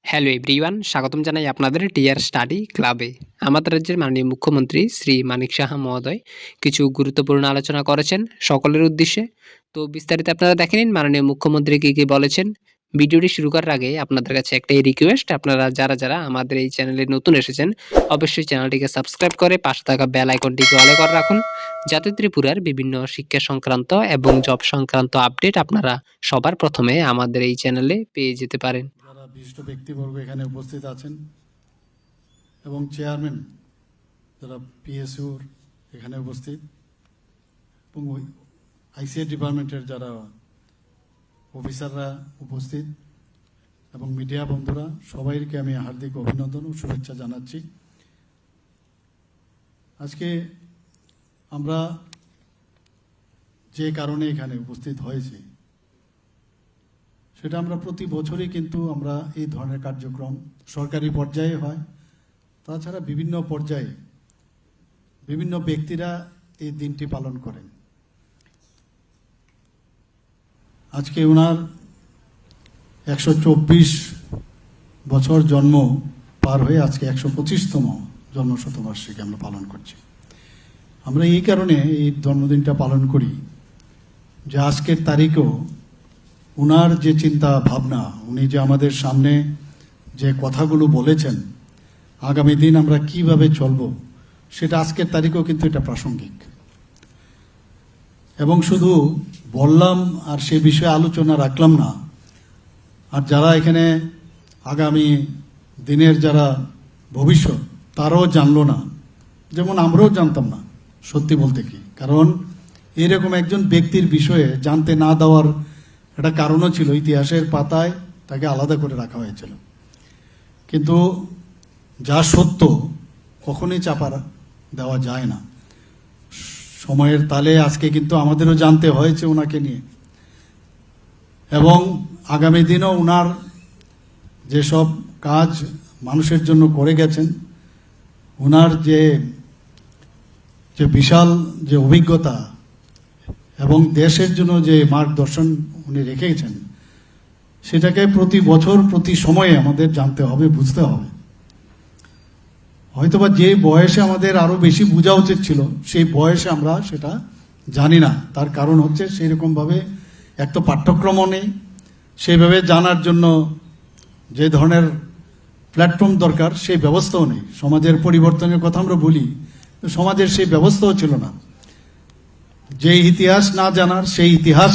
Hello everyone, স্বাগতম জানাই আপনাদের টিআর স্টাডি ক্লাবে। আমাদের রাজ্যের মাননীয় মুখ্যমন্ত্রী শ্রী মানিক সাহা মহোদয় কিছু গুরুত্বপূর্ণ আলোচনা করেছেন সকলের উদ্দেশ্যে। তো বিস্তারিত আপনারা দেখে নিন মাননীয় মুখ্যমন্ত্রী কী বলেছেন। ভিডিওটি শুরু করার আগে আপনাদের কাছে একটাই রিকোয়েস্ট, আপনারা যারা আমাদের এই চ্যানেলে নতুন এসেছেন অবশ্যই চ্যানেলটিকে সাবস্ক্রাইব করে পাশে থাকা বেল আইকনটিকে অলে করে রাখুন, যাতে ত্রিপুরার বিভিন্ন শিক্ষা সংক্রান্ত এবং জব সংক্রান্ত আপডেট আপনারা সবার প্রথমে আমাদের এই চ্যানেলে পেয়ে যেতে পারেন। যারা বিশিষ্ট ব্যক্তিবর্গ এখানে উপস্থিত আছেন এবং চেয়ারম্যান যারা পিএসইউর এখানে উপস্থিত এবং আইসিআই ডিপার্টমেন্টের যারা অফিসাররা উপস্থিত এবং মিডিয়া বন্ধুরা, সবাইকে আমি হার্দিক অভিনন্দন ও শুভেচ্ছা জানাচ্ছি। আজকে আমরা যে কারণে এখানে উপস্থিত হয়েছি সেটা আমরা প্রতি বছরই কিন্তু আমরা এই ধরনের কার্যক্রম সরকারি পর্যায়ে হয়, তাছাড়া বিভিন্ন পর্যায়ে বিভিন্ন ব্যক্তিরা এই দিনটি পালন করেন। আজকে ওনার 124 বছর জন্ম পার হয়ে আজকে 125তম জন্মশতবার্ষিকী আমরা পালন করছি। আমরা এই কারণে এই জন্মদিনটা পালন করি যে আজকের তারিখেও উনার যে চিন্তা ভাবনা, উনি যে আমাদের সামনে যে কথাগুলো বলেছেন আগামী দিন আমরা কিভাবে চলব, সেটা আজকের তারিখেও কিন্তু এটা প্রাসঙ্গিক। এবং শুধু বললাম আর সে বিষয়ে আলোচনা রাখলাম না, আর যারা এখানে আগামী দিনের যারা ভবিষ্যৎ তারাও জানলো না, যেমন আমরাও জানতাম না সত্যি বলতে কি, কারণ এরকম একজন ব্যক্তির বিষয়ে জানতে না দেওয়ার একটা কারণও ছিল, ইতিহাসের পাতায় তাকে আলাদা করে রাখা হয়েছিল। কিন্তু যা সত্য কখনোই চাপা দেওয়া যায় না। সময়ের তালে আজকে কিন্তু আমাদেরও জানতে হয়েছে ওনাকে নিয়ে, এবং আগামী দিনও ওনার যেসব কাজ মানুষের জন্য করে গেছেন, ওনার যে বিশাল যে অভিজ্ঞতা এবং দেশের জন্য যে মার্গদর্শন উনি রেখেছেন, সেটাকে প্রতি বছর প্রতি সময়ে আমাদের জানতে হবে, বুঝতে হবে। হয়তোবা যে বয়সে আমাদের আরো বেশি বোঝা উচিত ছিল সেই বয়সে আমরা সেটা জানি না। তার কারণ হচ্ছে সেই রকমভাবে এক তো পাঠ্যক্রমও নেই, সেইভাবে জানার জন্য যে ধরনের প্ল্যাটফর্ম দরকার সেই ব্যবস্থাও নেই। সমাজের পরিবর্তনের কথা আমরা বলি, সমাজের সেই ব্যবস্থাও ছিল না। যে ইতিহাস না জানার সেই ইতিহাস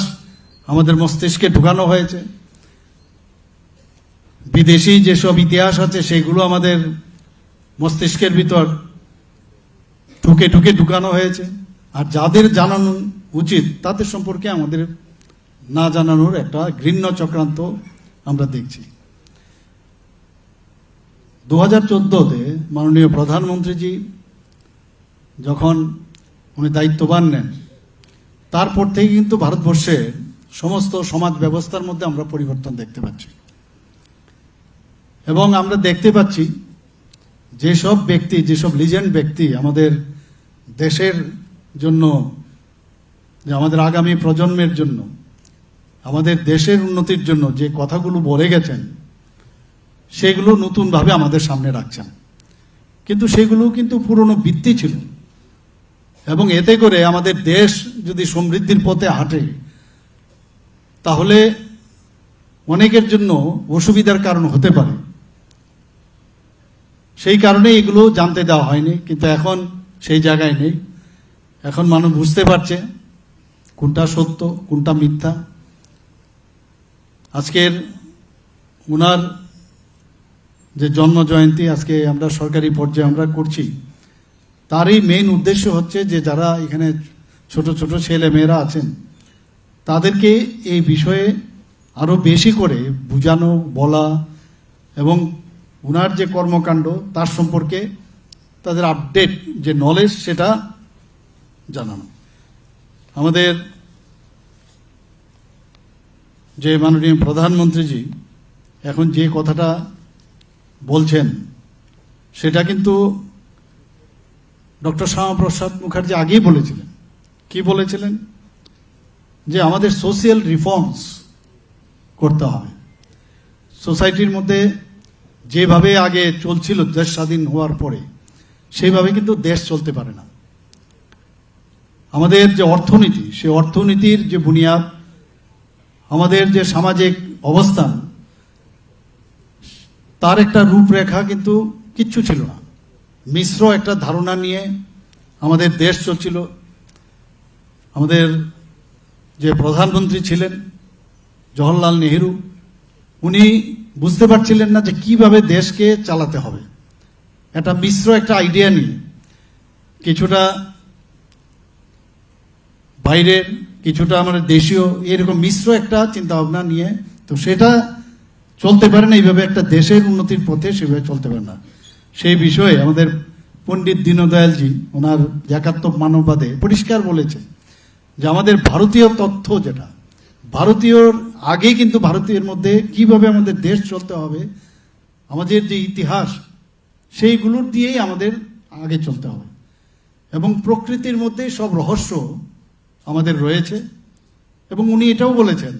আমাদের মস্তিষ্কে ঢুকানো হয়েছে। বিদেশি যেসব ইতিহাস আছে সেগুলো আমাদের মস্তিষ্কের ভিতর ঢুকে ঢুকে ঢুকানো হয়েছে, আর যাদের জানানো উচিত তাদের সম্পর্কে আমাদের না জানানোর একটা ঘৃণ্য চক্রান্ত আমরা দেখছি। 2014-তে মাননীয় প্রধানমন্ত্রীজি যখন উনি দায়িত্বভার নেন, তারপর থেকে কিন্তু ভারতবর্ষের সমস্ত সমাজ ব্যবস্থার মধ্যে আমরা পরিবর্তন দেখতে পাচ্ছি। এবং আমরা দেখতে পাচ্ছি যেসব ব্যক্তি, যেসব লিজেন্ড ব্যক্তি আমাদের দেশের জন্য, যে আমাদের আগামী প্রজন্মের জন্য, আমাদের দেশের উন্নতির জন্য যে কথাগুলো বলে গেছেন, সেগুলো নতুনভাবে আমাদের সামনে রাখছেন। কিন্তু সেগুলো কিন্তু পুরনো ভিত্তি ছিল, এবং এতে করে আমাদের দেশ যদি সমৃদ্ধির পথে হাঁটে তাহলে অনেকের জন্য অসুবিধার কারণ হতে পারে। সেই কারণে এগুলো জানতে দেওয়া হয়নি, কিন্তু এখন সেই জায়গায় নেই। এখন মানুষ বুঝতে পারছে কোনটা সত্য কোনটা মিথ্যা। আজকের ওনার যে জন্ম জয়ন্তী আজকে আমরা সরকারি পর্যায়ে আমরা করছি, তারই মেইন উদ্দেশ্য হচ্ছে যে যারা এখানে ছোট ছোট ছেলে মেয়েরা আছেন তাদেরকে এই বিষয়ে আরো বেশি করে বুঝানো, বলা, এবং উনার যে কর্মকাণ্ড তার সম্পর্কে তাদের আপডেট যে নলেজ সেটা জানানো। আমাদের যে মাননীয় প্রধানমন্ত্রীজি এখন যে কথাটা বলছেন সেটা কিন্তু ডক্টর শ্যামাপ্রসাদ মুখার্জি আগেই বলেছিলেন। কি বলেছিলেন? যে আমাদের সোশিয়াল রিফর্মস করতে হবে, সোসাইটির মধ্যে যেভাবে আগে চলছিল দেশ স্বাধীন হওয়ার পরে, সেইভাবে কিন্তু দেশ চলতে পারে না। আমাদের যে অর্থনীতি, সেই অর্থনীতির যে বুনিয়াদ, আমাদের যে সামাজিক অবস্থান, তার একটা রূপরেখা কিন্তু কিচ্ছু ছিল না। মিশ্র একটা ধারণা নিয়ে আমাদের দেশ চলছিল। আমাদের যে প্রধানমন্ত্রী ছিলেন জওহরলাল নেহেরু, উনি বুঝতে পারছিলেন না যে কিভাবে দেশকে চালাতে হবে। একটা মিশ্র একটা আইডিয়া নিয়ে, কিছুটা বাইরের, কিছুটা আমাদের দেশীয়, এরকম মিশ্র একটা চিন্তা ভাবনা নিয়ে, তো সেটা চলতে পারে না এইভাবে। একটা দেশের উন্নতির পথে সেভাবে চলতে পারে না। সেই বিষয়ে আমাদের পণ্ডিত দীনদয়ালজি ওনার একাত্ম মানববাদে পরিষ্কার বলেছে যে আমাদের ভারতীয় তথ্য, যেটা ভারতীয়র আগে কিন্তু ভারতীয়ের মধ্যে কিভাবে আমাদের দেশ চলতে হবে, আমাদের যে ইতিহাস, সেইগুলোর দিয়েই আমাদের আগে চলতে হবে। এবং প্রকৃতির মধ্যে সব রহস্য আমাদের রয়েছে। এবং উনি এটাও বলেছেন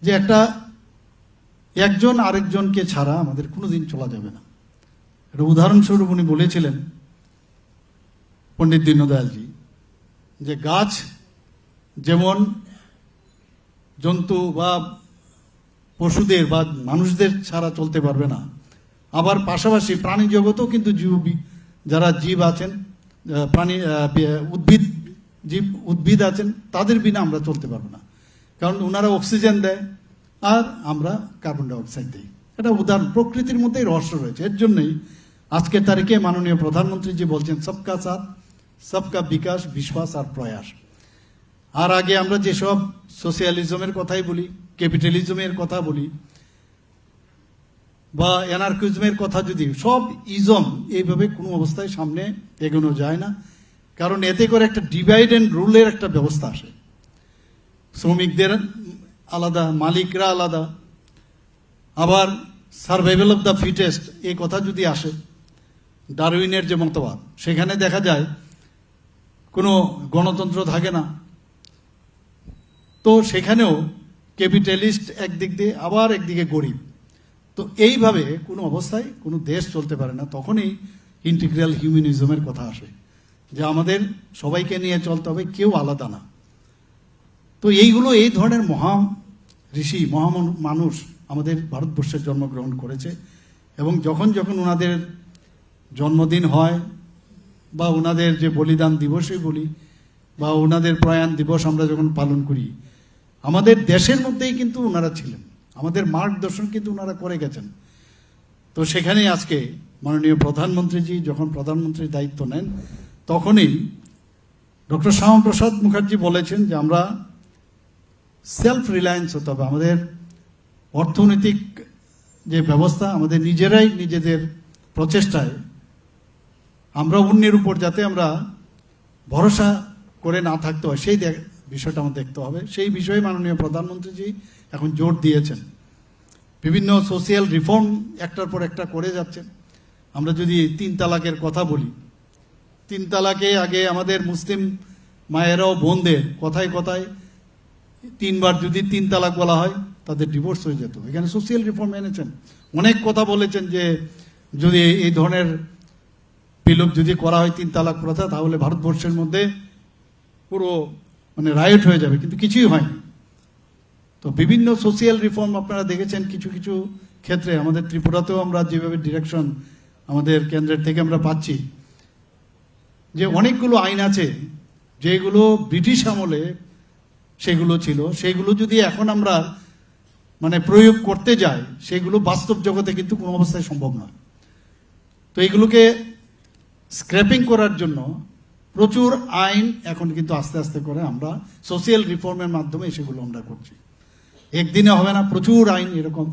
যে একজন আরেকজনকে ছাড়া আমাদের কোনোদিন চলা যাবে না। এটা উদাহরণস্বরূপ উনি বলেছিলেন, পণ্ডিত দীনদয়ালজি, যে গাছ যেমন জন্তু বা পশুদের বা মানুষদের ছাড়া চলতে পারবে না, আবার পাশাপাশি প্রাণী জগতেও কিন্তু যারা জীব আছেন, উদ্ভিদ আছেন, তাদের বিনা আমরা চলতে পারবো না। কারণ ওনারা অক্সিজেন দেয় আর আমরা কার্বন ডাই অক্সাইড দিই। এটা উদাহরণ, প্রকৃতির মধ্যেই রহস্য রয়েছে। এর জন্যই আজকের তারিখে মাননীয় প্রধানমন্ত্রী জি বলছেন সবকা সাথ, সবকা বিকাশ, বিশ্বাস আর প্রয়াস। আর আগে আমরা যেসব সোশিয়ালিজমের কথাই বলি, ক্যাপিটালিজমের কথা বলি বা অ্যানার্কিজমের কথা, যদি সব ইজম, এইভাবে কোনো অবস্থায় সামনে এগোনো যায় না। কারণ এতে করে একটা ডিভাইড অ্যান্ড রুলের একটা ব্যবস্থা আসে। শ্রমিকদের আলাদা, মালিকরা আলাদা, আবার সার্ভাইভাল অফ দ্য ফিটেস্ট এই কথা যদি আসে, ডারউইনের যে মতবাদ, সেখানে দেখা যায় কোনো গণতন্ত্র থাকে না। তো সেখানেও ক্যাপিটালিস্ট একদিক দিয়ে, আবার একদিকে গরিব। তো এইভাবে কোনো অবস্থায় কোনো দেশ চলতে পারে না। তখনই ইন্টিগ্রাল হিউম্যানিজমের কথা আসে, যে আমাদের সবাইকে নিয়ে চলতে হবে, কেউ আলাদা না। তো এইগুলো, এই ধরনের মহা ঋষি, মানুষ আমাদের ভারতবর্ষে জন্মগ্রহণ করেছে। এবং যখন যখন ওনাদের জন্মদিন হয় বা ওনাদের যে বলিদান দিবসই বলি বা ওনাদের প্রয়াণ দিবস আমরা যখন পালন করি, আমাদের দেশের মধ্যেই কিন্তু ওনারা ছিলেন, আমাদের মার্গদর্শন কিন্তু ওনারা করে গেছেন। তো সেখানেই আজকে মাননীয় প্রধানমন্ত্রীজি যখন প্রধানমন্ত্রীর দায়িত্ব নেন, তখনই ডক্টর শ্যামাপ্রসাদ মুখার্জি বলেছেন যে আমরা সেলফ রিলায়েন্স হতে হবে। আমাদের অর্থনৈতিক যে ব্যবস্থা, আমাদের নিজেরাই নিজেদের প্রচেষ্টায় আমরা অন্যের উপর যাতে আমরা ভরসা করে না থাকতে হয়, সেই বিষয়টা আমাদের দেখতে হবে। সেই বিষয়ে মাননীয় প্রধানমন্ত্রীজি এখন জোর দিয়েছেন। বিভিন্ন সোশিয়াল রিফর্ম একটার পর একটা করে যাচ্ছেন। আমরা যদি 3 তালাকের কথা বলি, 3 তালাকে আগে আমাদের মুসলিম মায়েরাও বোনদের কথায় কথায় 3 বার যদি 3 তালাক বলা হয়, তাদের ডিভোর্স হয়ে যেত। এখানে সোশিয়াল রিফর্ম এনেছেন, অনেক কথা বলেছেন যে যদি এই ধরনের বিলোপ যদি করা হয় 3 তালাক প্রথা, তাহলে ভারতবর্ষের মধ্যে পুরো রাইট হয়ে যাবে, কিন্তু কিছুই হয়নি। তো বিভিন্ন সোশিয়াল রিফর্ম আপনারা দেখেছেন কিছু কিছু ক্ষেত্রে। আমাদের ত্রিপুরাতেও আমরা যেভাবে ডিরেকশন আমাদের কেন্দ্রের থেকে আমরা পাচ্ছি, যে অনেকগুলো আইন আছে যেগুলো ব্রিটিশ আমলে সেগুলো ছিল, সেগুলো যদি এখন আমরা প্রয়োগ করতে যাই, সেগুলো বাস্তব জগতে কিন্তু কোনো অবস্থায় সম্ভব নয়। তো এইগুলোকে স্ক্র্যাপিং করার জন্য প্রচুর আইন এখন কিন্তু আস্তে আস্তে করে আমরা সোশিয়াল রিফর্মের মাধ্যমে সেগুলো আমরা করছি। একদিনে হবে না, প্রচুর আইন এরকম।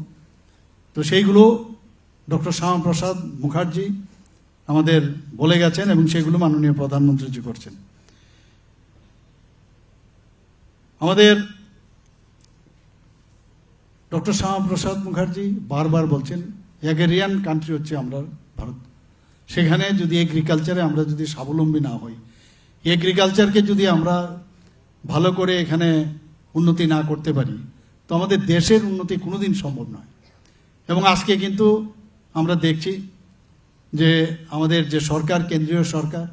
তো সেইগুলো ডক্টর শ্যামাপ্রসাদ মুখার্জি আমাদের বলে গেছেন এবং সেগুলো মাননীয় প্রধানমন্ত্রীজি করছেন। আমাদের ডক্টর শ্যামাপ্রসাদ মুখার্জি বারবার বলছেন এগ্রিয়ান কান্ট্রি হচ্ছে আমরা ভারত। সেখানে যদি এগ্রিকালচারে আমরা যদি স্বাবলম্বী না হই, এগ্রিকালচারকে যদি আমরা ভালো করে এখানে উন্নতি না করতে পারি, তো আমাদের দেশের উন্নতি কোনোদিন সম্ভব নয়। এবং আজকে কিন্তু আমরা দেখছি যে আমাদের যে সরকার, কেন্দ্রীয় সরকার,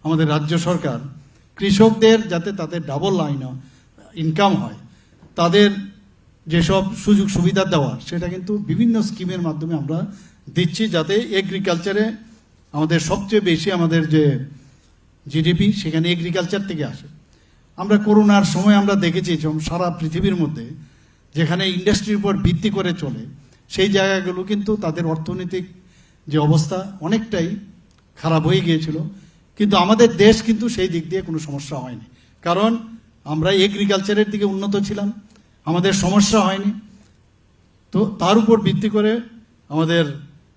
আমাদের রাজ্য সরকার কৃষকদের যাতে তাদের ডাবল লাইন ইনকাম হয়, তাদের যেসব সুযোগ সুবিধা দেওয়া, সেটা কিন্তু বিভিন্ন স্কিমের মাধ্যমে আমরা দিচ্ছি, যাতে এগ্রিকালচারে আমাদের সবচেয়ে বেশি আমাদের যে জিডিপি সেখানে এগ্রিকালচার থেকে আসে। আমরা করোনার সময় আমরা দেখেছি সারা পৃথিবীর মধ্যে যেখানে ইন্ডাস্ট্রির উপর ভিত্তি করে চলে, সেই জায়গাগুলো কিন্তু তাদের অর্থনৈতিক যে অবস্থা অনেকটাই খারাপ হয়ে গিয়েছিল, কিন্তু আমাদের দেশ কিন্তু সেই দিক দিয়ে কোনো সমস্যা হয়নি, কারণ আমরা এগ্রিকালচারের দিকে উন্নত ছিলাম, আমাদের সমস্যা হয়নি। তো তার উপর ভিত্তি করে আমাদের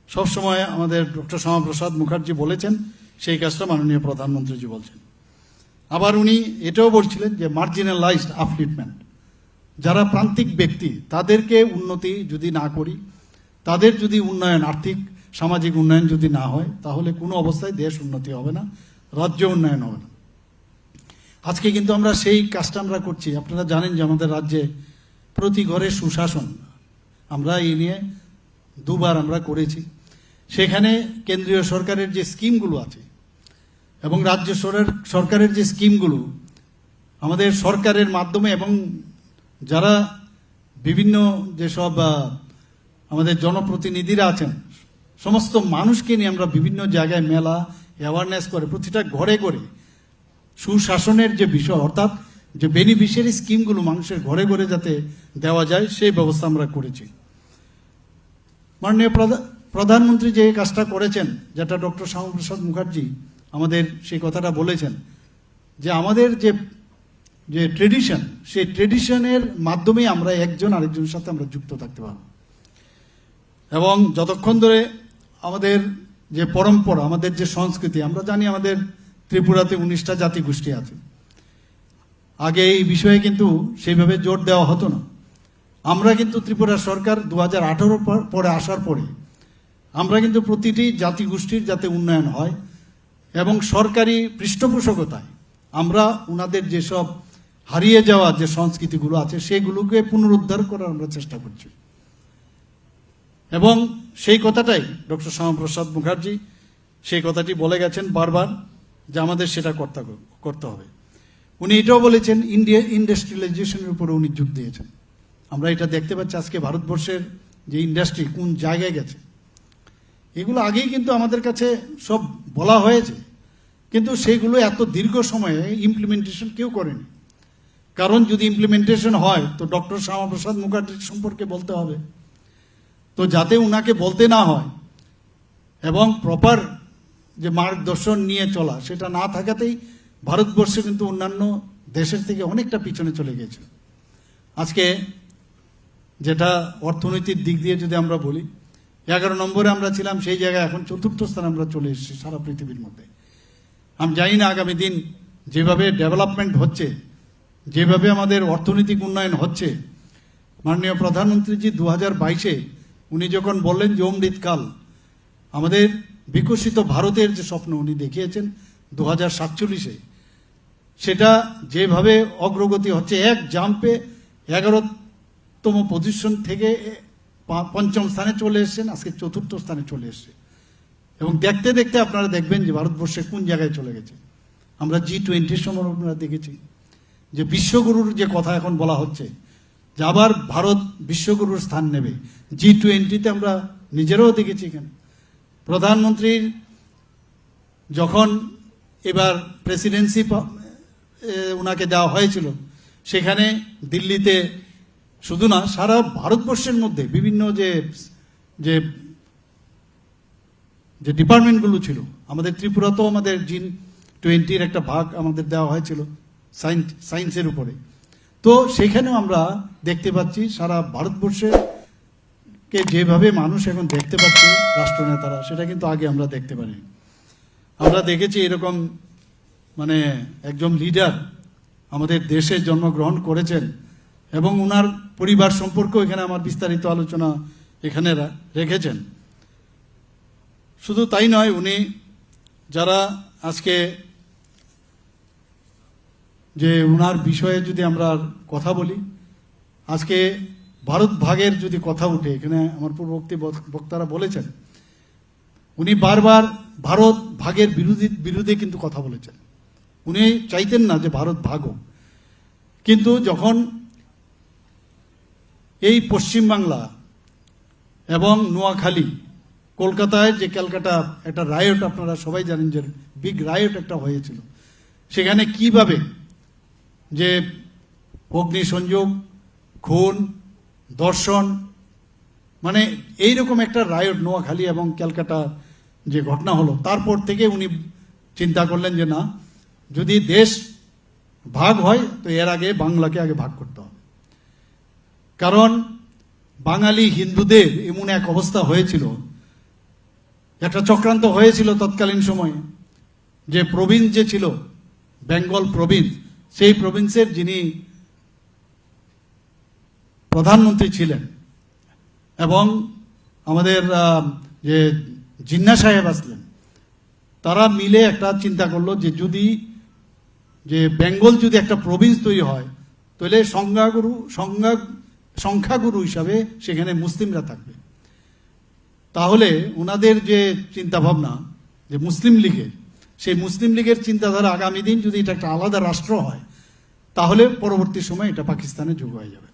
সবসময় আমাদের ডক্টর শ্যামাপ্রসাদ মুখার্জি বলেছেন, সেই কাজটা মাননীয় প্রধানমন্ত্রীজি বলছেন। আবার উনি এটাও বলছিলেন যে মার্জিনালাইজড আপলিফমেন্ট, যারা প্রান্তিক ব্যক্তি তাদেরকে উন্নতি যদি না করি, তাদের যদি উন্নয়ন, আর্থিক সামাজিক উন্নয়ন যদি না হয়, তাহলে কোনো অবস্থায় দেশ উন্নতি হবে না, রাজ্য উন্নয়ন হবে না। আজকে কিন্তু আমরা সেই কাজটা আমরা করছি। আপনারা জানেন যে আমাদের রাজ্যে প্রতি ঘরে সুশাসন, আমরা এই নিয়ে দুবার আমরা করেছি। সেখানে কেন্দ্রীয় সরকারের যে স্কিমগুলো আছে এবং রাজ্য সরকারের যে স্কিমগুলো আমাদের সরকারের মাধ্যমে, এবং যারা বিভিন্ন যেসব আমাদের জনপ্রতিনিধিরা আছেন, সমস্ত মানুষকে নিয়ে আমরা বিভিন্ন জায়গায় মেলা, অ্যাওয়ারনেস করে প্রতিটা ঘরে ঘরে সুশাসনের যে বিষয়, অর্থাৎ যে বেনিফিশিয়ারি স্কিমগুলো মানুষের ঘরে ঘরে যাতে দেওয়া যায়, সেই ব্যবস্থা আমরা করেছি। মাননীয় প্রধানমন্ত্রী যে কাজটা করেছেন, যেটা ডক্টর শ্যামাপ্রসাদ মুখার্জি আমাদের সেই কথাটা বলেছেন, যে আমাদের যে ট্রেডিশন, সেই ট্রেডিশনের মাধ্যমে আমরা একজন আরেকজনের সাথে আমরা যুক্ত থাকতে পারব, এবং যতক্ষণ ধরে আমাদের যে পরম্পরা, আমাদের যে সংস্কৃতি, আমরা জানি আমাদের ত্রিপুরাতে 19টা জাতিগোষ্ঠী আছে। আগে এই বিষয়ে কিন্তু সেইভাবে জোর দেওয়া হতো না। আমরা কিন্তু ত্রিপুরা সরকার 2018 পরে আসার পরে আমরা কিন্তু প্রতিটি জাতিগোষ্ঠীর যাতে উন্নয়ন হয় এবং সরকারি পৃষ্ঠপোষকতায় আমরা ওনাদের যেসব হারিয়ে যাওয়া যে সংস্কৃতিগুলো আছে সেগুলোকে পুনরুদ্ধার করার আমরা চেষ্টা করছি। এবং সেই কথাটাই ডক্টর শ্যামাপ্রসাদ মুখার্জি সেই কথাটি বলে গেছেন বারবার, যে আমাদের সেটা করতে হবে। উনি এটাও বলেছেন, ইন্ডাস্ট্রিয়ালাইজেশনের উপরে উনি জোর দিয়েছেন। আমরা এটা দেখতে পাচ্ছি আজকে ভারতবর্ষের যে ইন্ডাস্ট্রি কোন জায়গায় গেছে। এগুলো আগেই কিন্তু আমাদের কাছে সব বলা হয়েছে, কিন্তু সেগুলো এত দীর্ঘ সময়ে ইমপ্লিমেন্টেশন কেউ করেনি। কারণ যদি ইমপ্লিমেন্টেশন হয় তো ডক্টর শ্যামাপ্রসাদ মুখার্জি সম্পর্কে বলতে হবে, তো যাতে উনাকে বলতে না হয় এবং প্রপার যে মার্গদর্শন নিয়ে চলা, সেটা না থাকাতেই ভারতবর্ষে কিন্তু অন্যান্য দেশের থেকে অনেকটা পিছনে চলে গেছে। আজকে যেটা অর্থনৈতিক দিক দিয়ে যদি আমরা বলি, 11 নম্বরে আমরা ছিলাম, সেই জায়গায় এখন 4র্থ স্থানে আমরা চলে এসেছি সারা পৃথিবীর মধ্যে। আমি জানি না আগামী দিন যেভাবে ডেভেলপমেন্ট হচ্ছে, যেভাবে আমাদের অর্থনৈতিক উন্নয়ন হচ্ছে, মাননীয় প্রধানমন্ত্রীজি 2022-এ উনি যখন বললেন যে অমৃতকাল, আমাদের বিকশিত ভারতের যে স্বপ্ন উনি দেখিয়েছেন 2047-এ, সেটা যেভাবে অগ্রগতি হচ্ছে, এক জাম্পে 11তম পজিশন থেকে 5ম স্থানে চলে এসেছেন, আজকে 4র্থ স্থানে চলে এসছে। এবং দেখতে দেখতে আপনারা দেখবেন যে ভারতবর্ষে কোন জায়গায় চলে গেছে। আমরা G20 সময় আপনারা দেখেছি যে বিশ্বগুরুর যে কথা এখন বলা হচ্ছে, যে আবার ভারত বিশ্বগুরুর স্থান নেবে। G20-তে আমরা নিজেরাও দেখেছি। এখানে প্রধানমন্ত্রীর যখন এবার প্রেসিডেন্সি ওনাকে দেওয়া হয়েছিল, সেখানে দিল্লিতে শুধু না, সারা ভারতবর্ষের মধ্যে বিভিন্ন যে ডিপার্টমেন্টগুলো ছিল, আমাদের ত্রিপুরাতেও আমাদের G20-র একটা ভাগ আমাদের দেওয়া হয়েছিল সায়েন্সের উপরে। তো সেখানেও আমরা দেখতে পাচ্ছি সারা ভারতবর্ষকে যেভাবে মানুষ এখন দেখতে পাচ্ছে রাষ্ট্রনেতারা, সেটা কিন্তু আগে আমরা দেখতে পারি। আমরা দেখেছি এরকম মানে একজন লিডার আমাদের দেশে জন্মগ্রহণ করেছেন, এবং ওনার পরিবার সম্পর্কেও এখানে আমার বিস্তারিত আলোচনা এখানে রেখেছেন। শুধু তাই নয়, উনি যারা আজকে যে ওনার বিষয়ে যদি আমরা কথা বলি, আজকে ভারত ভাগের যদি কথা উঠে, এখানে আমার পূর্ববর্তী বক্তারা বলেছেন, উনি বারবার ভারত ভাগের বিরুদ্ধে কিন্তু কথা বলেছেন। উনি চাইতেন না যে ভারত ভাগ হোক। কিন্তু যখন এই পশ্চিমবাংলা এবং নোয়াখালী, কলকাতায় যে ক্যালকাটা একটা রায়ট, আপনারা সবাই জানেন যে বিগ রায়ট একটা হয়েছিল, সেখানে কিভাবে যে অগ্নিসংযোগ, খুন, ধর্ষণ, মানে এইরকম একটা রায়ট নোয়াখালী এবং ক্যালকাটা যে ঘটনা হলো, তারপর থেকে উনি চিন্তা করলেন যে না, যদি দেশ ভাগ হয় তো এর আগে বাংলাকে আগে ভাগ করতে হবে। কারণ বাঙালি হিন্দুদের এমন এক অবস্থা হয়েছিল, একটা চক্রান্ত হয়েছিল তৎকালীন সময়ে, যে প্রভিন্স যে ছিল বেঙ্গল প্রভিন্স, সেই প্রভিন্সের যিনি প্রধানমন্ত্রী ছিলেন এবং আমাদের যে জিন্না সাহেব আসলেন, তারা মিলে একটা চিন্তা করলো যে যদি যে বেঙ্গল যদি একটা প্রভিন্স তৈরি হয়, তাহলে সংখ্যাগুরু হিসাবে সেখানে মুসলিমরা থাকবে। তাহলে ওনাদের যে চিন্তা ভাবনা যে মুসলিম লীগের, সেই মুসলিম লীগের চিন্তাধারা আগামী দিন যদি এটা একটা আলাদা রাষ্ট্র হয়, তাহলে পরবর্তী সময় এটা পাকিস্তানে যোগ হয়ে যাবে।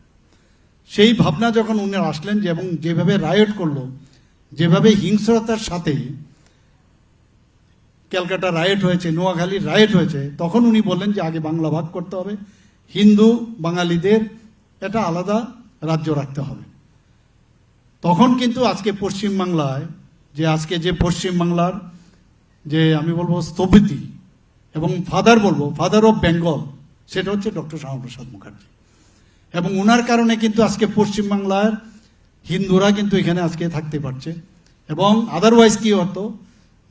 সেই ভাবনা যখন উনি আসলেন, যে এবং যেভাবে রায়ট করলো, যেভাবে হিংস্রতার সাথে ক্যালকাটা রায়ট হয়েছে, নোয়াখালীর রায়ট হয়েছে, তখন উনি বললেন যে আগে বাংলা ভাগ করতে হবে, হিন্দু বাঙালিদের এটা আলাদা রাজ্য রাখতে হবে। তখন কিন্তু আজকে পশ্চিমবাংলায় যে আজকে যে পশ্চিমবাংলার যে আমি বলবো স্থপতি এবং ফাদার অফ বেঙ্গল, সেটা হচ্ছে ডক্টর শ্যামাপ্রসাদ মুখার্জি। এবং ওনার কারণে কিন্তু আজকে পশ্চিমবাংলার হিন্দুরা কিন্তু এখানে আজকে থাকতে পারছে। এবং আদারওয়াইজ কি হতো,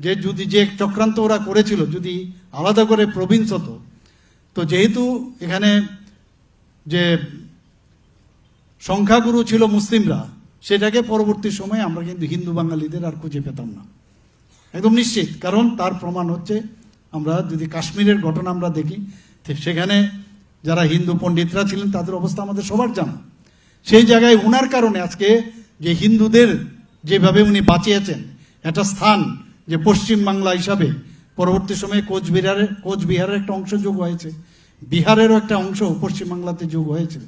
যে যদি যে চক্রান্ত ওরা করেছিল, যদি আলাদা করে প্রভিন্স হতো, তো যেহেতু এখানে যে সংখ্যাগুরু ছিল মুসলিমরা, সেটাকে পরবর্তী সময়ে আমরা কিন্তু হিন্দু বাঙালিদের আর খুঁজে পেতাম না, একদম নিশ্চিত। কারণ তার প্রমাণ হচ্ছে, আমরা যদি কাশ্মীরের ঘটনা আমরা দেখি, সেখানে যারা হিন্দু পণ্ডিতরা ছিলেন তাদের অবস্থা আমাদের সবার জানা। সেই জায়গায় ওনার কারণে আজকে যে হিন্দুদের যেভাবে উনি বাঁচিয়েছেন একটা স্থান, যে পশ্চিম বাংলা হিসাবে পরবর্তী সময়ে কোচবিহারের একটা অংশ যোগ হয়েছে, বিহারেরও একটা অংশ পশ্চিমবাংলাতে যোগ হয়েছে।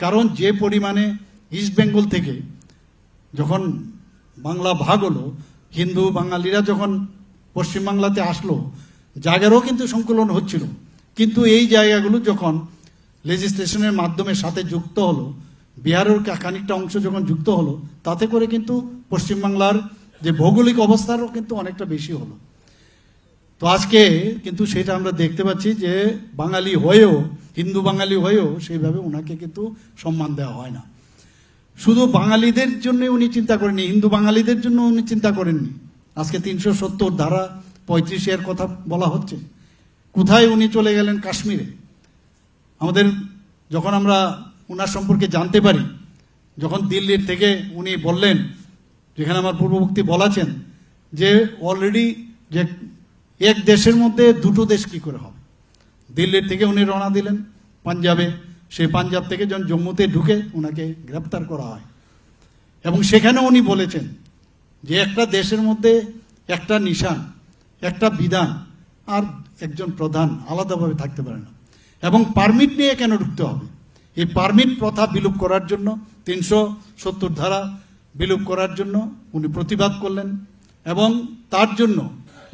কারণ যে পরিমাণে ইস্ট বেঙ্গল থেকে যখন বাংলা ভাগ হলো, হিন্দু বাঙালিরা যখন পশ্চিমবাংলাতে আসলো, জায়গারও কিন্তু সংকলন হচ্ছিল। কিন্তু এই জায়গাগুলো যখন লেজিসলেশনের মাধ্যমে সাথে যুক্ত হলো, বিহারের খানিকটা অংশ যখন যুক্ত হলো, তাতে করে কিন্তু পশ্চিমবাংলার যে ভৌগোলিক অবস্থারও কিন্তু অনেকটা বেশি হলো। তো আজকে কিন্তু সেটা আমরা দেখতে পাচ্ছি যে বাঙালি হয়েও, হিন্দু বাঙালি হয়েও সেইভাবে ওনাকে কিন্তু সম্মান দেওয়া হয় না। শুধু বাঙালিদের জন্য উনি চিন্তা করেননি, হিন্দু বাঙালিদের জন্য উনি চিন্তা করেননি। আজকে 370 ধারা 35 কথা বলা হচ্ছে। কোথায় উনি চলে গেলেন? কাশ্মীরে। আমাদের যখন আমরা ওনার সম্পর্কে জানতে পারি, যখন দিল্লির থেকে উনি বললেন, যেখানে আমার পূর্ববর্তী বলেছেন যে অলরেডি যে এক দেশের মধ্যে দুটো দেশ কি করে হবে। দিল্লির থেকে উনি রওনা দিলেন পাঞ্জাবে, সেই পাঞ্জাব থেকে যখন জম্মুতে ঢুকে ওনাকে গ্রেপ্তার করা হয়। এবং সেখানে উনি বলেছেন যে একটা দেশের মধ্যে একটা নিশান, একটা বিধান আর একজন প্রধান আলাদাভাবে থাকতে পারে না। এবং পারমিট নিয়ে কেন ঢুকতে হবে? এই পারমিট প্রথা বিলুপ করার জন্য, 370 ধারা বিলুপ করার জন্য উনি প্রতিবাদ করলেন। এবং তার জন্য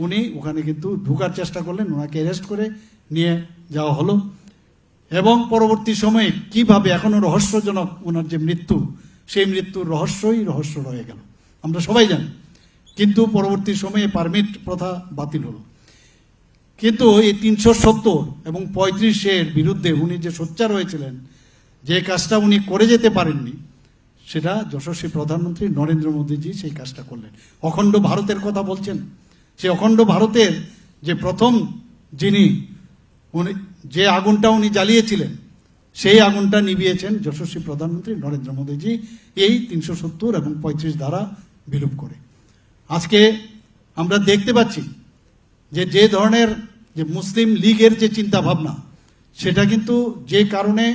উনি ওখানে কিন্তু ঢুকার চেষ্টা করলেন, ওনাকে অ্যারেস্ট করে নিয়ে যাওয়া হলো। এবং পরবর্তী সময়ে কিভাবে, এখনো রহস্যজনক ওনার যে মৃত্যু, সেই মৃত্যুর রহস্য রয়ে গেল, আমরা সবাই জানি। কিন্তু পরবর্তী সময়ে পারমিট প্রথা বাতিল হলো। কিন্তু এই 370 এবং 35 বিরুদ্ধে উনি যে সোচ্চার হয়েছিলেন, যে কাজটা উনি করে যেতে পারেননি, সেটা যশস্বী প্রধানমন্ত্রী নরেন্দ্র মোদীজি সেই কাজটা করলেন। অখণ্ড ভারতের কথা বলছেন, সেই অখণ্ড ভারতের যে প্রথম যিনি উনি যে আগুনটা উনি জ্বালিয়েছিলেন, সেই আগুনটা নিভিয়েছেন যশস্বী প্রধানমন্ত্রী নরেন্দ্র মোদীজি এই 370 এবং 35 ধারা বিলুপ করে। আজকে আমরা দেখতে পাচ্ছি যে ধরনের যে মুসলিম লীগের যে চিন্তা ভাবনা, সেটা কিন্তু যে কারণে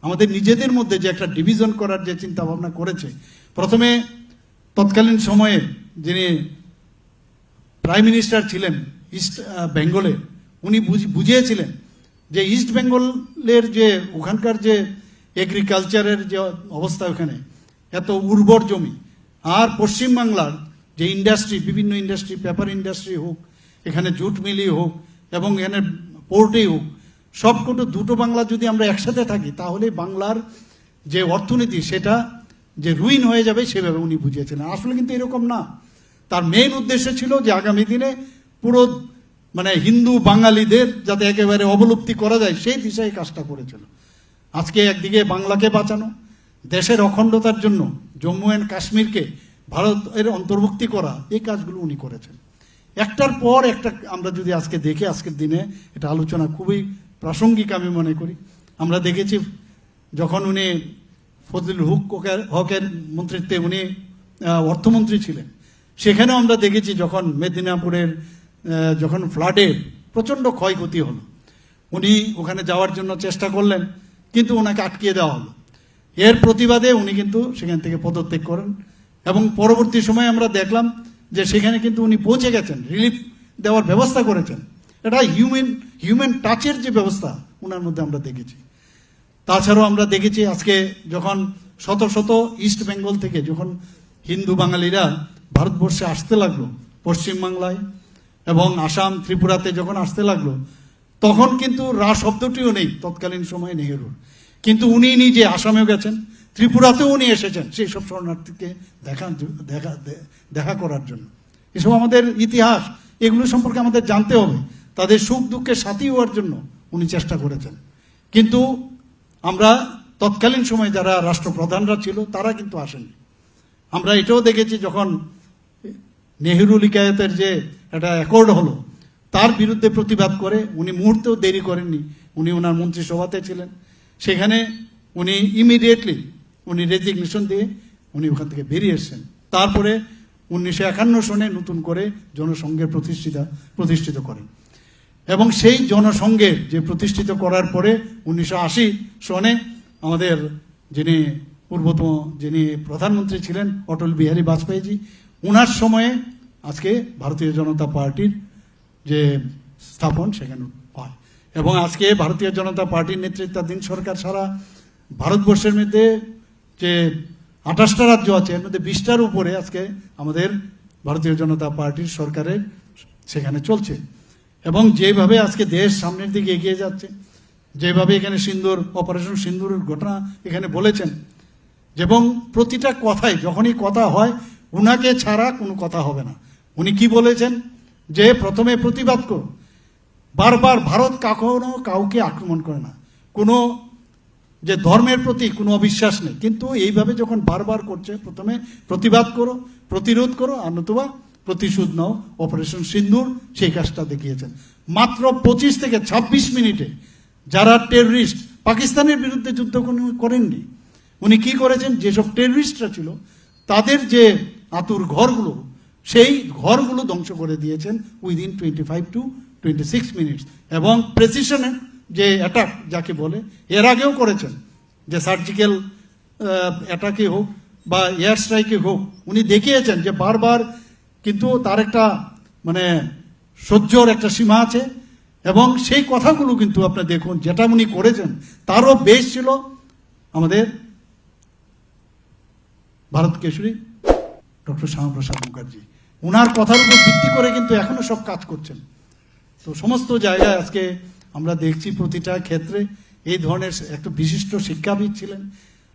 আমাদের নিজেদের মধ্যে যে একটা ডিভিশন করার যে চিন্তা ভাবনা করেছে, প্রথমে তৎকালীন সময়ে যিনি প্রাইম মিনিস্টার ছিলেন ইস্ট বেঙ্গলে, উনি বুঝিয়েছিলেন যে ইস্ট বেঙ্গলের যে ওখানকার যে এগ্রিকালচারের যে অবস্থা, ওখানে এত উর্বর জমি, আর পশ্চিমবাংলার যে ইন্ডাস্ট্রি, বিভিন্ন ইন্ডাস্ট্রি, পেপার ইন্ডাস্ট্রি হোক, এখানে জুট মিলই হোক এবং এখানে পোর্টেই হোক, সবকটা দুটো বাংলা যদি আমরা একসাথে থাকি তাহলে বাংলার যে অর্থনীতি সেটা যে রুইন হয়ে যাবে, সেভাবে উনি বুঝিয়েছিলেন। আসলে কিন্তু এরকম না। তার মেইন উদ্দেশ্য ছিল যে আগামী দিনে পুরো মানে হিন্দু বাঙালিদের যাতে একেবারে অবলুপ্তি করা যায়, সেই দিশায় কাজটা করেছিল। আজকে একদিকে বাংলাকে বাঁচানো, দেশের অখণ্ডতার জন্য জম্মু অ্যান্ড কাশ্মীরকে ভারতের অন্তর্ভুক্তি করা, এই কাজগুলো উনি করেছেন। একটার পর একটা আমরা যদি আজকে দেখি, আজকের দিনে এটা আলোচনা খুবই প্রাসঙ্গিক আমি মনে করি। আমরা দেখেছি যখন উনি ফজলুল হকের মন্ত্রিত্বে উনি অর্থমন্ত্রী ছিলেন, সেখানেও আমরা দেখেছি যখন মেদিনীপুরের যখন ফ্লাডে প্রচণ্ড ক্ষয়ক্ষতি হলো, উনি ওখানে যাওয়ার জন্য চেষ্টা করলেন, কিন্তু ওনাকে আটকিয়ে দেওয়া হলো। এর প্রতিবাদে উনি কিন্তু সেখান থেকে পদত্যাগ করেন এবং পরবর্তী সময়ে আমরা দেখলাম যে সেখানে কিন্তু উনি পৌঁছে গেছেন, রিলিফ দেওয়ার ব্যবস্থা করেছেন। এটা হিউম্যান টাচের যে ব্যবস্থা ওনার মধ্যে আমরা দেখেছি। তাছাড়াও আমরা দেখেছি আজকে যখন শত শত ইস্ট বেঙ্গল থেকে যখন হিন্দু বাঙালিরা ভারতবর্ষে আসতে লাগলো, পশ্চিমবাংলায় এবং আসাম, ত্রিপুরাতে যখন আসতে লাগলো, তখন কিন্তু রা শব্দটিও নেই তৎকালীন সময়ে নেহেরুর। কিন্তু উনি নিজে আসামেও গেছেন, ত্রিপুরাতেও উনি এসেছেন সেই সব শরণার্থীকে দেখা করার জন্য। এসব আমাদের ইতিহাস, এগুলো সম্পর্কে আমাদের জানতে হবে। তাদের সুখ দুঃখের সাথী হওয়ার জন্য উনি চেষ্টা করেছেন। কিন্তু আমরা তৎকালীন সময়ে যারা রাষ্ট্রপ্রধানরা ছিল তারা কিন্তু আসেননি। আমরা এটাও দেখেছি যখন নেহেরু লিকায়তের যে একটা অ্যাকর্ড হলো, তার বিরুদ্ধে প্রতিবাদ করে উনি মুহূর্তেও দেরি করেননি। উনি ওনার মন্ত্রিসভাতে ছিলেন, সেখানে উনি ইমিডিয়েটলি উনি রেজিগনেশন দিয়ে উনি ওখান থেকে বেরিয়ে এসছেন। তারপরে 1951 সনে নতুন করে জনসংঘের প্রতিষ্ঠিত করেন এবং সেই জনসংঘের যে প্রতিষ্ঠিত করার পরে 1980 সনে আমাদের যিনি পূর্বতম যিনি প্রধানমন্ত্রী ছিলেন অটল বিহারী বাজপেয়ীজি, ওনার সময়ে আজকে ভারতীয় জনতা পার্টির যে স্থাপন সেখানে হয় এবং আজকে ভারতীয় জনতা পার্টির নেতৃত্বাধীন সরকার সারা ভারতবর্ষের মধ্যে যে 28টা রাজ্য আছে, এর মধ্যে 20টার উপরে আজকে আমাদের ভারতীয় জনতা পার্টির সরকারের সেখানে চলছে। এবং যেভাবে আজকে দেশ সামনের দিকে এগিয়ে যাচ্ছে, যেভাবে এখানে সিন্দুর, অপারেশন সিন্দুরের ঘটনা এখানে বলেছেন, এবং প্রতিটা কথাই যখনই কথা হয় উনাকে ছাড়া কোনো কথা হবে না। উনি কি বলেছেন যে প্রথমে প্রতিবাদ করো, বারবার ভারত কখনো কাউকে আক্রমণ করে না, কোনো যে ধর্মের প্রতি কোনো অবিশ্বাস নেই, কিন্তু এইভাবে যখন বারবার করছে প্রথমে প্রতিবাদ করো, প্রতিরোধ করো, আর নতুবা প্রতিশোধ নাও, অপারেশন সিন্দুর সেই কাজটা দেখিয়েছেন। মাত্র 25 থেকে 26 মিনিটে যারা টেররিস্ট পাকিস্তানের বিরুদ্ধে যুদ্ধ করেননি, উনি কি করেছেন, যেসব টেররিস্টরা ছিল তাদের যে আতুর ঘরগুলো, সেই ঘরগুলো ধ্বংস করে দিয়েছেন উইদিন 25 to 26 মিনিটস। এবং প্রেসিশনের যে অ্যাটাক যাকে বলে, এর আগেও করেছেন, যে সার্জিক্যাল অ্যাটাকে হোক বা এয়ার স্ট্রাইকে হোক, উনি দেখিয়েছেন যে বারবার, কিন্তু তার একটা মানে সহ্যর একটা সীমা আছে। এবং সেই কথাগুলো কিন্তু আপনি দেখুন, যেটা উনি করেছেন তারও বেশ ছিল আমাদের ভারত কেশরী ডক্টর শ্যামাপ্রসাদ মুখার্জি। ওনার কথার উপর ভিত্তি করে কিন্তু এখনো সব কাজ করছেন। তো সমস্ত জায়গায় আজকে আমরা দেখছি প্রতিটা ক্ষেত্রে এই ধরনের একটা বিশিষ্ট শিক্ষাবিদ ছিলেন।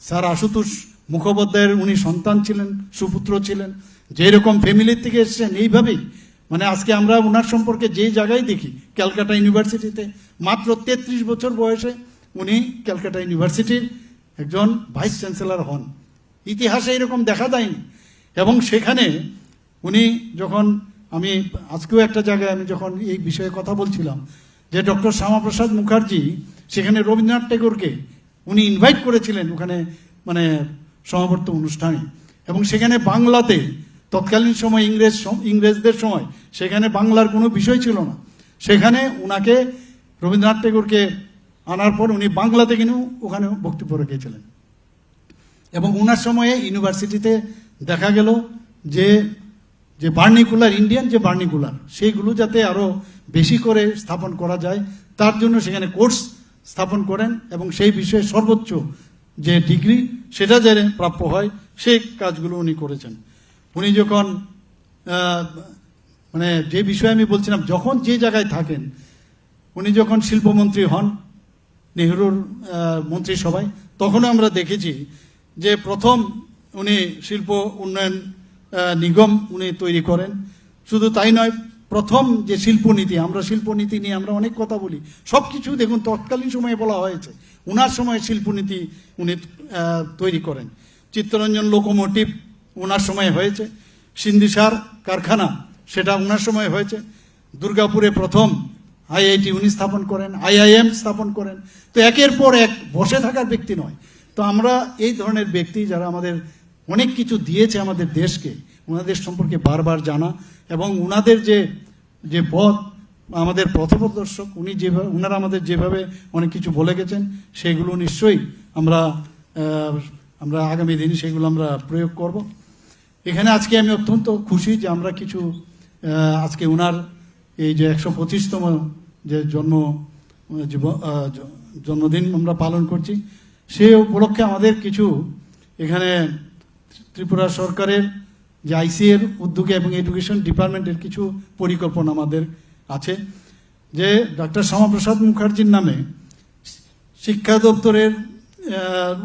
স্যার আশুতোষ মুখোপাধ্যায়ের উনি সন্তান ছিলেন, সুপুত্র ছিলেন, যেরকম ফ্যামিলির থেকে এসেছেন এইভাবেই। মানে আজকে আমরা ওনার সম্পর্কে যে জায়গায় দেখি, ক্যালকাটা ইউনিভার্সিটিতে মাত্র 33 বছর বয়সে উনি ক্যালকাটা ইউনিভার্সিটির একজন ভাইস চ্যান্সেলর হন। ইতিহাসে এরকম দেখা যায়নি। এবং সেখানে উনি যখন, আমি আজকেও একটা জায়গায় আমি যখন এই বিষয়ে কথা বলছিলাম, যে ডক্টর শ্যামাপ্রসাদ মুখার্জি সেখানে রবীন্দ্রনাথ ঠাকুরকে উনি ইনভাইট করেছিলেন ওখানে মানে সমাবর্তন অনুষ্ঠানে। এবং সেখানে বাংলাতে তৎকালীন সময় ইংরেজদের সময় সেখানে বাংলার কোনো বিষয় ছিল না। সেখানে উনাকে রবীন্দ্রনাথ ঠাকুরকে আনার পর উনি বাংলাতে কিনেও ওখানে বক্তব্য রেখেছিলেন। এবং ওনার সময়ে ইউনিভার্সিটিতে দেখা গেল যে যে বার্নিকুলার, ইন্ডিয়ান যে বার্নিকুলার, সেইগুলো যাতে আরও বেশি করে স্থাপন করা যায় তার জন্য সেখানে কোর্স স্থাপন করেন এবং সেই বিষয়ে সর্বোচ্চ যে ডিগ্রি সেটা যেন প্রাপ্য হয় সেই কাজগুলো উনি করেছেন। উনি যখন মানে যে বিষয়ে আমি বলছিলাম, যখন যে জায়গায় থাকেন, উনি যখন শিল্পমন্ত্রী হন নেহরুর মন্ত্রিসভায়, তখনও আমরা দেখেছি যে প্রথম উনি শিল্প উন্নয়ন নিগম উনি তৈরি করেন। শুধু তাই নয়, প্রথম যে শিল্পনীতি, আমরা শিল্পনীতি নিয়ে আমরা অনেক কথা বলি, সব কিছু দেখুন তৎকালীন সময়ে বলা হয়েছে, ওনার সময় শিল্পনীতি উনি তৈরি করেন। চিত্তরঞ্জন লোকোমোটিভ ওনার সময় হয়েছে, সিন্দিসার কারখানা সেটা ওনার সময় হয়েছে, দুর্গাপুরে প্রথম আইআইটি উনি স্থাপন করেন, আইআইএম স্থাপন করেন। তো একের পর এক বসে থাকার ব্যক্তি নয়। তো আমরা এই ধরনের ব্যক্তি যারা আমাদের অনেক কিছু দিয়েছে আমাদের দেশকে, ওনাদের সম্পর্কে বারবার জানা এবং ওনাদের যে যে পথ, আমাদের পথপ্রদর্শক, ওনারা আমাদের যেভাবে অনেক কিছু বলে গেছেন সেগুলো নিশ্চয়ই আমরা আগামী দিনে সেগুলো আমরা প্রয়োগ করব। এখানে আজকে আমি অত্যন্ত খুশি যে আমরা কিছু আজকে ওনার এই যে 125তম যে জন্মদিন আমরা পালন করছি, সে উপলক্ষে আমাদের কিছু এখানে ত্রিপুরা সরকারের যে আইসিএর উদ্যোগে এবং এডুকেশন ডিপার্টমেন্টের কিছু পরিকল্পনা আমাদের আছে। যে ডক্টর শ্যামাপ্রসাদ মুখার্জির নামে শিক্ষা দপ্তরের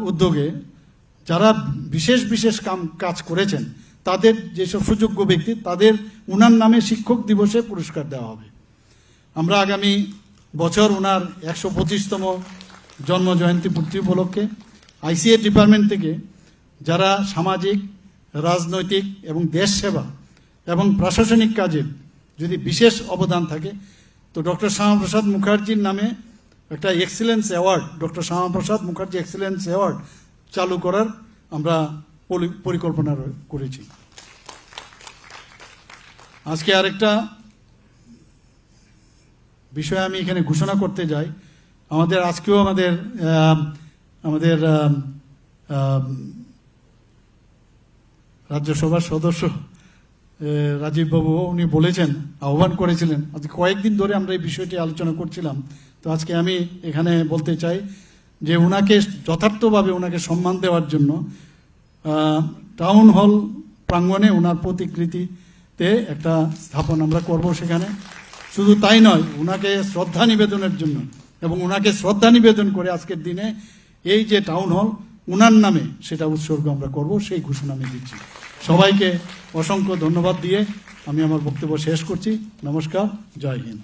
উদ্যোগে যারা বিশেষ বিশেষ কাজ করেছেন, তাদের যেসব সুযোগ্য ব্যক্তি, তাদের ওনার নামে শিক্ষক দিবসে পুরস্কার দেওয়া হবে। আমরা আগামী বছর ওনার 125তম জন্ম জয়ন্তী পূর্তি উপলক্ষে আইসিএ ডিপার্টমেন্ট থেকে যারা সামাজিক, রাজনৈতিক এবং দেশ সেবা এবং প্রশাসনিক কাজে যদি বিশেষ অবদান থাকে, তো ডক্টর শ্যামাপ্রসাদ মুখার্জির নামে একটা excellence award, doctor Shyama Prasad Mukherjee excellence award চালু করার আমরা পরিকল্পনা করেছি। আজকে আরেকটা বিষয় আমি এখানে ঘোষণা করতে যাই। আজকেও আমাদের রাজ্যসভার সদস্য রাজীব বাবু উনি বলেছেন, আহ্বান করেছিলেন, আজকে কয়েকদিন ধরে আমরা এই বিষয়টি আলোচনা করছিলাম। তো আজকে আমি এখানে বলতে চাই যে ওনাকে যথার্থভাবে ওনাকে সম্মান দেওয়ার জন্য টাউন হল প্রাঙ্গণে ওনার প্রতিকৃতিতে একটা স্থাপন আমরা করব সেখানে। শুধু তাই নয়, ওনাকে শ্রদ্ধা নিবেদনের জন্য এবং ওনাকে শ্রদ্ধা নিবেদন করে আজকের দিনে এই যে টাউন হল ওনার নামে সেটা উৎসর্গ আমরা করব, সেই ঘোষণা আমি দিচ্ছি। সবাইকে অসংখ্য ধন্যবাদ দিয়ে আমি আমার বক্তব্য শেষ করছি। নমস্কার, জয় হিন্দ।